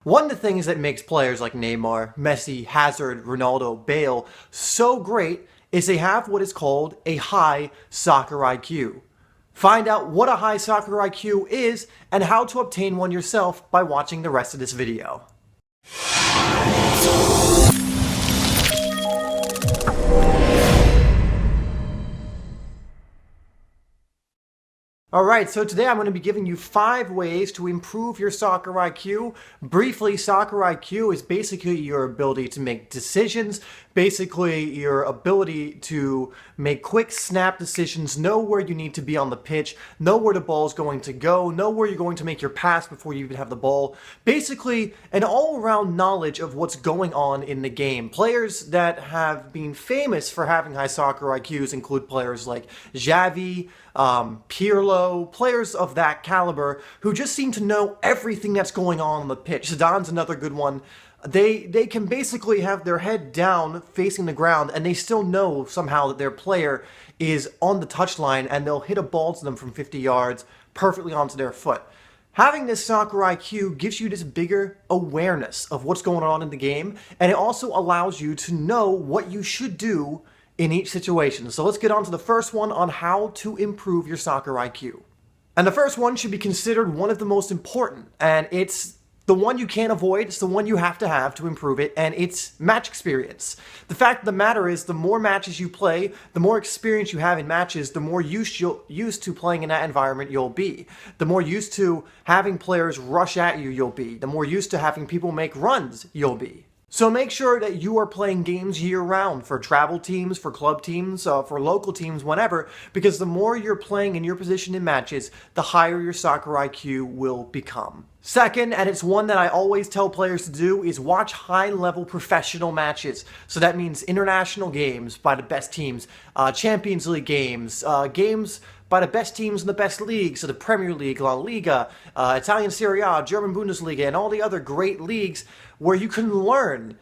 One of the things that makes players like Neymar, Messi, Hazard, Ronaldo, Bale so great is they have what is called a high soccer IQ. Find out what a high soccer IQ is and how to obtain one yourself by watching the rest of this video. Alright, so today I'm going to be giving you 5 ways to improve your soccer IQ. Briefly, soccer IQ is basically your ability to make decisions, basically your ability to make quick snap decisions, know where you need to be on the pitch, know where the ball is going to go, know where you're going to make your pass before you even have the ball. Basically, an all-around knowledge of what's going on in the game. Players that have been famous for having high soccer IQs include players like Xavi, Pirlo, players of that caliber who just seem to know everything that's going on the pitch. Zidane's another good one. They can basically have their head down facing the ground and they still know somehow that their player is on the touchline and they'll hit a ball to them from 50 yards perfectly onto their foot. Having this soccer IQ gives you this bigger awareness of what's going on in the game, and it also allows you to know what you should do in each situation. So let's get on to the first one on how to improve your soccer IQ. And the first one should be considered one of the most important, and it's the one you can't avoid, it's the one you have to improve it, and it's match experience. The fact of the matter is, the more matches you play, the more experience you have in matches, the more used to playing in that environment you'll be. The more used to having players rush at you you'll be. The more used to having people make runs you'll be. So make sure that you are playing games year-round for travel teams, for club teams, for local teams, whenever, because the more you're playing in your position in matches, the higher your soccer IQ will become. Second, and it's one that I always tell players to do, is watch high-level professional matches. So that means international games by the best teams, Champions League games, games by the best teams in the best leagues, so the Premier League, La Liga, Italian Serie A, German Bundesliga, and all the other great leagues where you can learn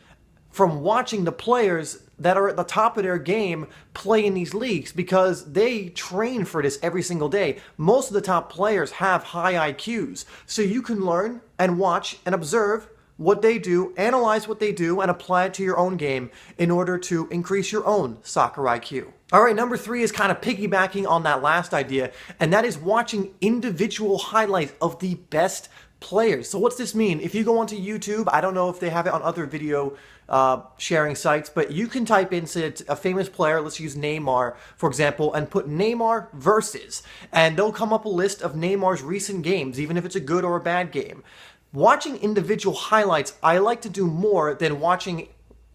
from watching the players that are at the top of their game play in these leagues, because they train for this every single day. Most of the top players have high IQs, so you can learn and watch and observe what they do, analyze what they do, and apply it to your own game in order to increase your own soccer IQ. Alright, number 3 is kind of piggybacking on that last idea, and that is watching individual highlights of the best players. So what's this mean? If you go onto YouTube, I don't know if they have it on other video sharing sites, but you can type in, say, a famous player, let's use Neymar, for example, and put Neymar versus, and they'll come up a list of Neymar's recent games, even if it's a good or a bad game. Watching individual highlights, I like to do more than watching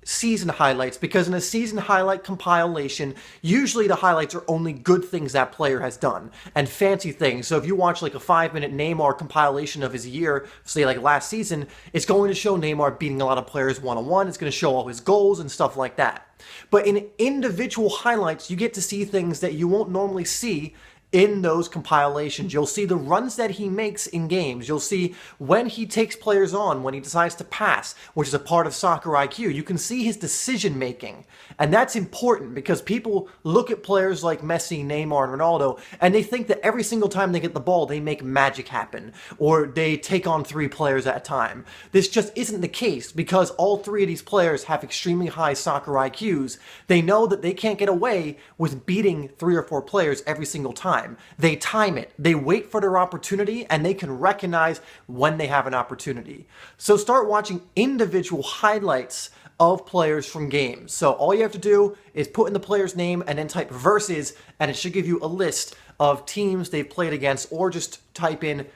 season highlights, because in a season highlight compilation, usually the highlights are only good things that player has done and fancy things. So if you watch like a 5-minute Neymar compilation of his year, say like last season, it's going to show Neymar beating a lot of players one-on-one. It's going to show all his goals and stuff like that. But in individual highlights, you get to see things that you won't normally see in those compilations. You'll see the runs that he makes in games. You'll see when he takes players on, when he decides to pass, which is a part of soccer IQ. You can see his decision making. And that's important because people look at players like Messi, Neymar, and Ronaldo, and they think that every single time they get the ball, they make magic happen, or they take on 3 players at a time. This just isn't the case, because all 3 of these players have extremely high soccer IQs. They know that they can't get away with beating 3 or 4 players every single time. They time it, they wait for their opportunity, and they can recognize when they have an opportunity. So start watching individual highlights of players from games. So all you have to do is put in the player's name and then type versus, and it should give you a list of teams they've played against, or just type in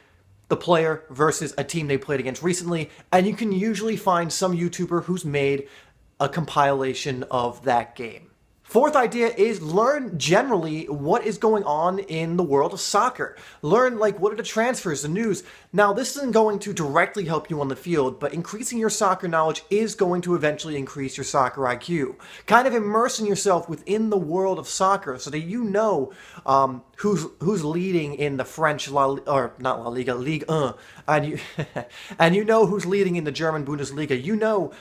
the player versus a team they played against recently, and you can usually find some YouTuber who's made a compilation of that game. Fourth idea is learn generally what is going on in the world of soccer. Learn, like, what are the transfers, the news. Now, this isn't going to directly help you on the field, but increasing your soccer knowledge is going to eventually increase your soccer IQ. Kind of immersing yourself within the world of soccer so that you know who's leading in the French Ligue 1, and you and you know who's leading in the German Bundesliga. You know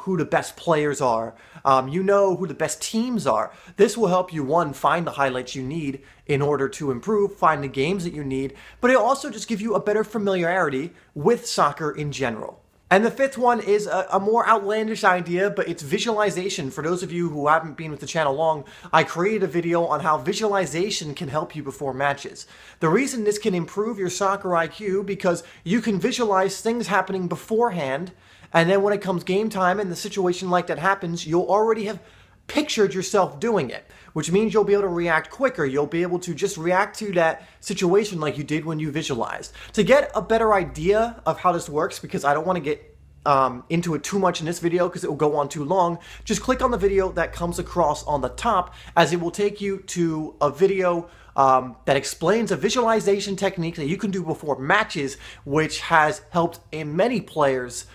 who the best players are. You know who the best teams are. This will help you, one, find the highlights you need in order to improve, find the games that you need, but it'll also just give you a better familiarity with soccer in general. And the fifth one is a more outlandish idea, but it's visualization. For those of you who haven't been with the channel long, I created a video on how visualization can help you before matches. The reason this can improve your soccer IQ because you can visualize things happening beforehand, and then when it comes game time and the situation like that happens, you'll already have pictured yourself doing it, which means you'll be able to react quicker. You'll be able to just react to that situation like you did when you visualized. To get a better idea of how this works, because I don't want to get into it too much in this video because it will go on too long, just click on the video that comes across on the top, as it will take you to a video that explains a visualization technique that you can do before matches, which has helped many players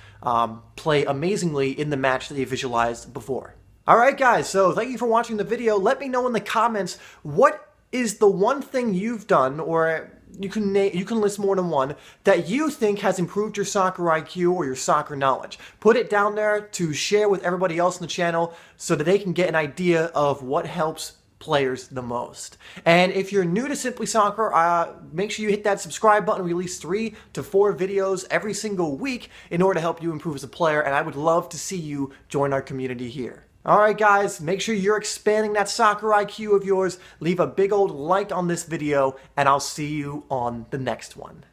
play amazingly in the match that they visualized before. Alright guys, so thank you for watching the video. Let me know in the comments, what is the one thing you've done, or you can list more than one, that you think has improved your soccer IQ or your soccer knowledge. Put it down there to share with everybody else in the channel so that they can get an idea of what helps players the most. And if you're new to Simplysoccer, make sure you hit that subscribe button. We release 3 to 4 videos every single week in order to help you improve as a player, and I would love to see you join our community here. Alright guys, make sure you're expanding that soccer IQ of yours. Leave a big old like on this video, and I'll see you on the next one.